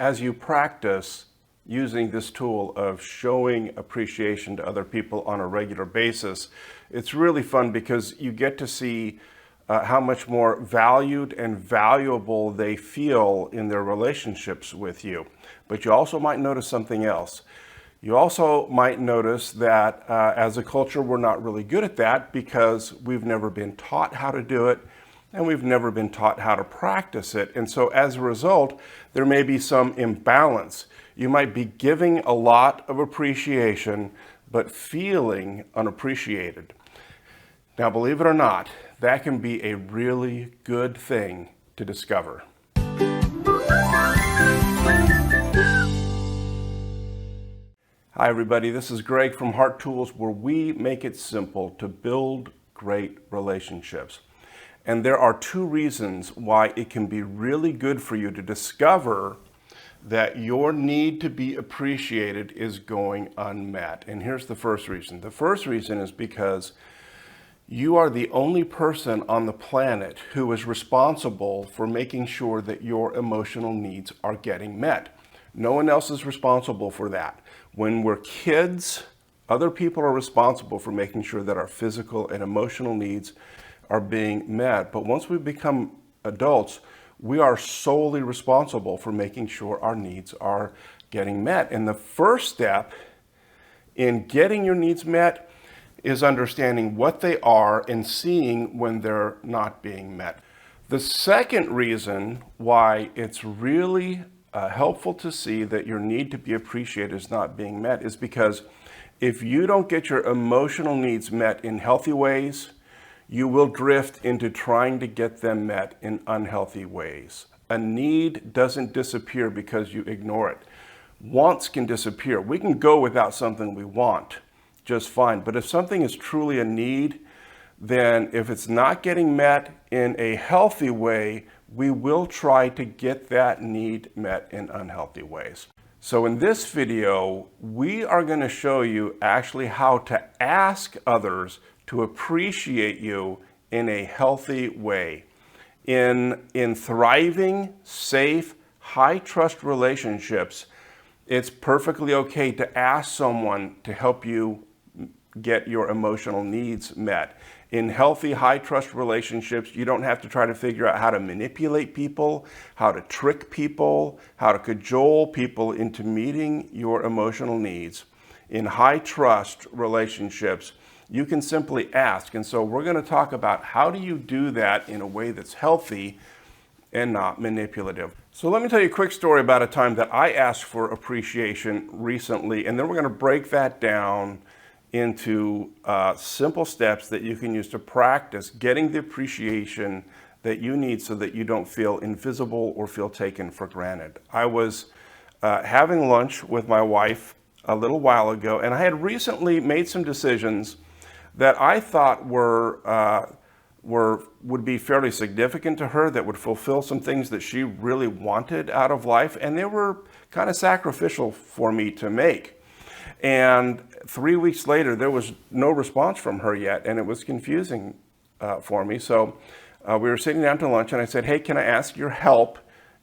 as you practice using this tool of showing appreciation to other people on a regular basis, it's really fun because you get to see how much more valued and valuable they feel in their relationships with you. But you also might notice something else. You also might notice that as a culture, we're not really good at that because we've never been taught how to do it and we've never been taught how to practice it. And so as a result, there may be some imbalance. You might be giving a lot of appreciation, but feeling unappreciated. Now, believe it or not, that can be a really good thing to discover. Hi everybody, this is Greg from Heart Tools, where we make it simple to build great relationships. And there are two reasons why it can be really good for you to discover that your need to be appreciated is going unmet. And here's the first reason. The first reason is because you are the only person on the planet who is responsible for making sure that your emotional needs are getting met. No one else is responsible for that. When we're kids, other people are responsible for making sure that our physical and emotional needs are being met. But once we become adults, we are solely responsible for making sure our needs are getting met. And the first step in getting your needs met is understanding what they are and seeing when they're not being met. The second reason why it's really helpful to see that your need to be appreciated is not being met is because if you don't get your emotional needs met in healthy ways, you will drift into trying to get them met in unhealthy ways. A need doesn't disappear because you ignore it. Wants can disappear. We can go without something we want just fine. But if something is truly a need, then if it's not getting met in a healthy way, we will try to get that need met in unhealthy ways. So in this video, we are going to show you actually how to ask others to appreciate you in a healthy way. In thriving, safe, high-trust relationships, it's perfectly okay to ask someone to help you get your emotional needs met. In healthy, high-trust relationships, you don't have to try to figure out how to manipulate people, how to trick people, how to cajole people into meeting your emotional needs. In high-trust relationships, you can simply ask. And so we're going to talk about how do you do that in a way that's healthy and not manipulative. So let me tell you a quick story about a time that I asked for appreciation recently, and then we're going to break that down into simple steps that you can use to practice getting the appreciation that you need so that you don't feel invisible or feel taken for granted. I was having lunch with my wife a little while ago, and I had recently made some decisions that I thought would be fairly significant to her, that would fulfill some things that she really wanted out of life, and they were kind of sacrificial for me to make. And 3 weeks later, there was no response from her yet, and it was confusing for me. So we were sitting down to lunch, and I said, "Hey, can I ask your help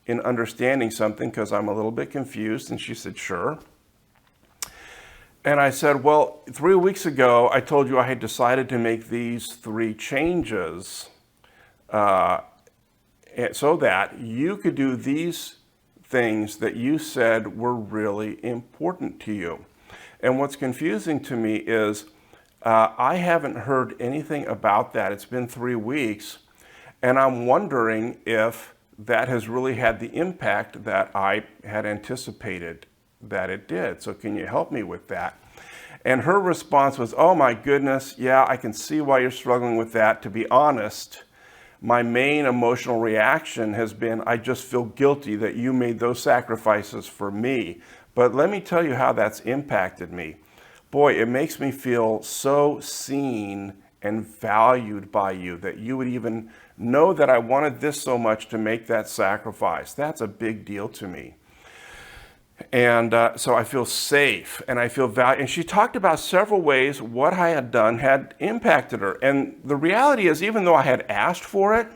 in understanding something, because I'm a little bit confused?" And she said, "Sure." And I said, "Well, 3 weeks ago, I told you I had decided to make these 3 changes so that you could do these things that you said were really important to you." And what's confusing to me is I haven't heard anything about that. It's been 3 weeks, and I'm wondering if that has really had the impact that I had anticipated that it did. So can you help me with that? And her response was, "Oh my goodness, yeah, I can see why you're struggling with that. To be honest, my main emotional reaction has been, I just feel guilty that you made those sacrifices for me. But let me tell you how that's impacted me. Boy, it makes me feel so seen and valued by you that you would even know that I wanted this so much to make that sacrifice. That's a big deal to me. And so I feel safe and I feel valued." And she talked about several ways what I had done had impacted her. And the reality is, even though I had asked for it,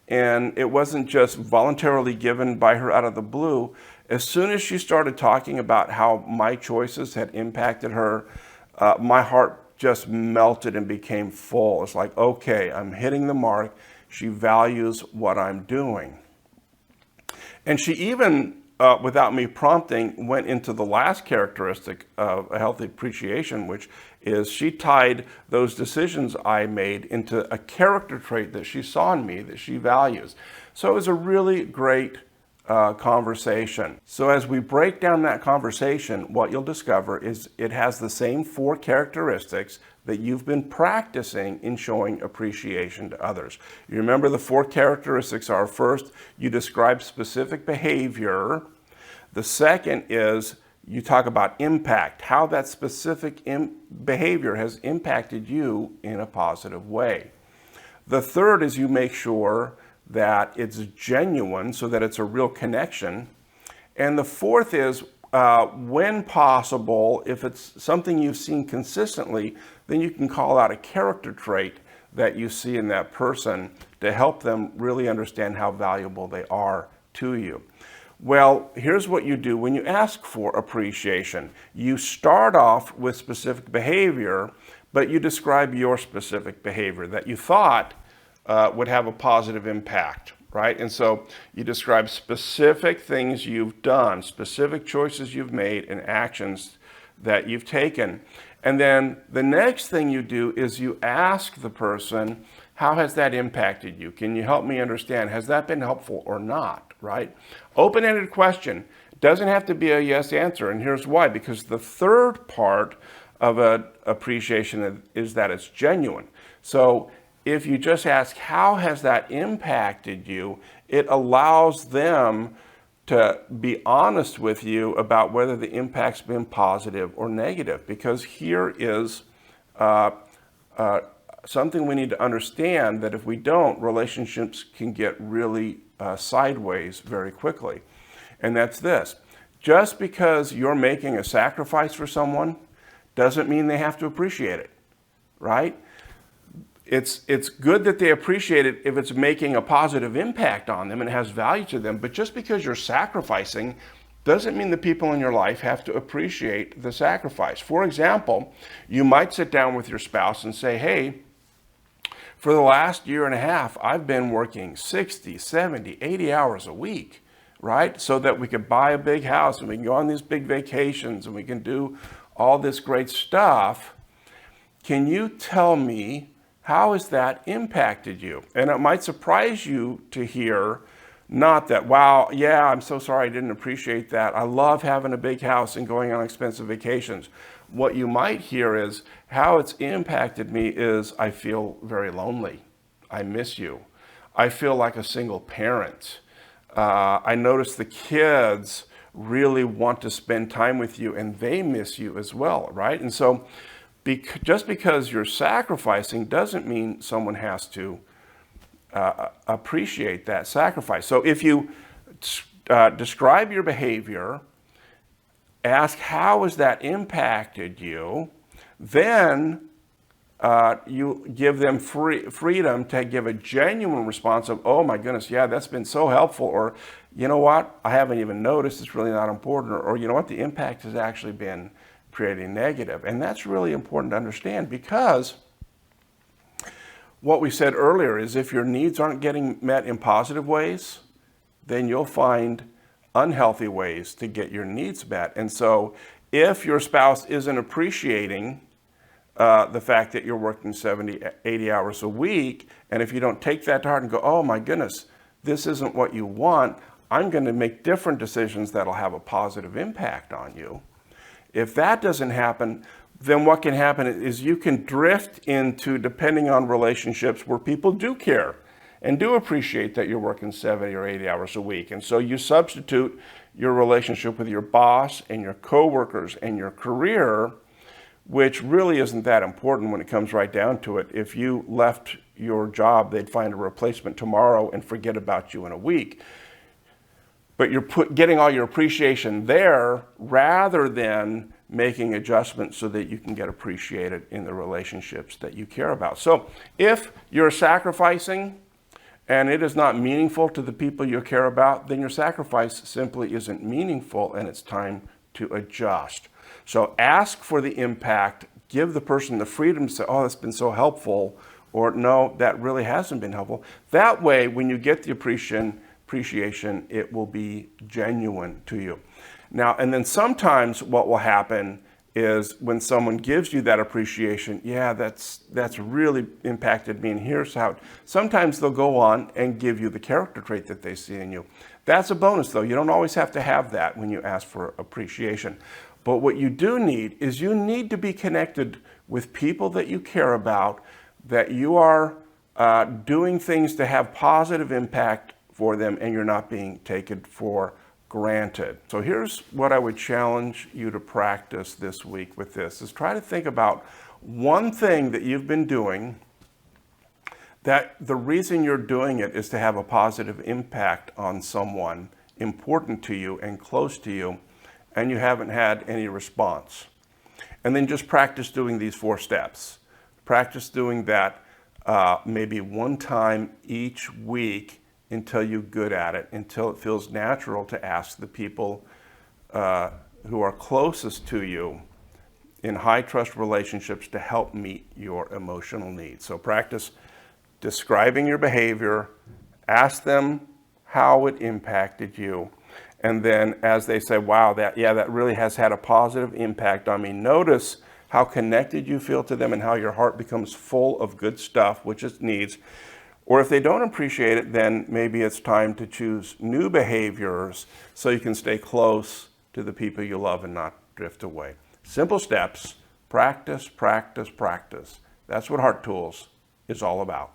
and it wasn't just voluntarily given by her out of the blue, As soon as she started talking about how my choices had impacted her, my heart just melted and became full. It's like, okay, I'm hitting the mark. She values what I'm doing. And she even, without me prompting, went into the last characteristic of a healthy appreciation, which is she tied those decisions I made into a character trait that she saw in me that she values. So it was a really great conversation. So as we break down that conversation, what you'll discover is it has the same 4 characteristics that you've been practicing in showing appreciation to others. You remember the 4 characteristics are: first, you describe specific behavior. The second is you talk about impact, how that specific behavior has impacted you in a positive way. The third is you make sure that it's genuine so that it's a real connection. And the fourth is when possible, if it's something you've seen consistently, then you can call out a character trait that you see in that person to help them really understand how valuable they are to you. Well, here's what you do when you ask for appreciation. You start off with specific behavior, but you describe your specific behavior that you thought would have a positive impact, right? And so you describe specific things you've done, specific choices you've made, and actions that you've taken. And then the next thing you do is you ask the person, how has that impacted you? Can you help me understand? Has that been helpful or not, right? Open-ended question. It doesn't have to be a yes answer, and here's why. Because the third part of an appreciation is that it's genuine. So if you just ask, how has that impacted you? It allows them to be honest with you about whether the impact's been positive or negative. Because here is something we need to understand, that if we don't, relationships can get really sideways very quickly. And that's this: just because you're making a sacrifice for someone doesn't mean they have to appreciate it, right? It's good that they appreciate it if it's making a positive impact on them and has value to them, but just because you're sacrificing doesn't mean the people in your life have to appreciate the sacrifice. For example, you might sit down with your spouse and say, hey, for the last year and a half, I've been working 60, 70, 80 hours a week, right? So that we could buy a big house and we can go on these big vacations and we can do all this great stuff. Can you tell me, how has that impacted you? And it might surprise you to hear, not that, wow, yeah, I'm so sorry I didn't appreciate that. I love having a big house and going on expensive vacations. What you might hear is, how it's impacted me is I feel very lonely. I miss you. I feel like a single parent. I notice the kids really want to spend time with you and they miss you as well, right? And so just because you're sacrificing doesn't mean someone has to appreciate that sacrifice. So if you describe your behavior, ask how has that impacted you, then you give them freedom to give a genuine response of, oh my goodness, yeah, that's been so helpful, or you know what, I haven't even noticed, it's really not important, or you know what, the impact has actually been pretty negative. And that's really important to understand, because what we said earlier is if your needs aren't getting met in positive ways, then you'll find unhealthy ways to get your needs met. And so if your spouse isn't appreciating the fact that you're working 70, 80 hours a week, and if you don't take that to heart and go, oh my goodness, this isn't what you want, I'm going to make different decisions that'll have a positive impact on you. If that doesn't happen, then what can happen is you can drift into, depending on relationships, where people do care and do appreciate that you're working 70 or 80 hours a week. And so you substitute your relationship with your boss and your coworkers and your career, which really isn't that important when it comes right down to it. If you left your job, they'd find a replacement tomorrow and forget about you in a week. But you're getting all your appreciation there rather than making adjustments so that you can get appreciated in the relationships that you care about. So if you're sacrificing, and it is not meaningful to the people you care about, then your sacrifice simply isn't meaningful and it's time to adjust. So ask for the impact, give the person the freedom to say, oh, that's been so helpful, or no, that really hasn't been helpful. That way, when you get the appreciation, it will be genuine to you. Now, and then sometimes what will happen is when someone gives you that appreciation, yeah, that's really impacted me, and here's how. Sometimes they'll go on and give you the character trait that they see in you. That's a bonus, though. You don't always have to have that when you ask for appreciation. But what you do need is you need to be connected with people that you care about, that you are doing things to have positive impact for them, and you're not being taken for granted. So here's what I would challenge you to practice this week with this, is try to think about one thing that you've been doing that the reason you're doing it is to have a positive impact on someone important to you and close to you, and you haven't had any response. And then just practice doing these 4 steps. Practice doing that maybe one time each week until you're good at it, until it feels natural to ask the people who are closest to you in high trust relationships to help meet your emotional needs. So practice describing your behavior, ask them how it impacted you, and then as they say, wow, that really has had a positive impact on me, notice how connected you feel to them and how your heart becomes full of good stuff, which it needs. Or if they don't appreciate it, then maybe it's time to choose new behaviors so you can stay close to the people you love and not drift away. Simple steps, practice, practice, practice. That's what Heart Tools is all about.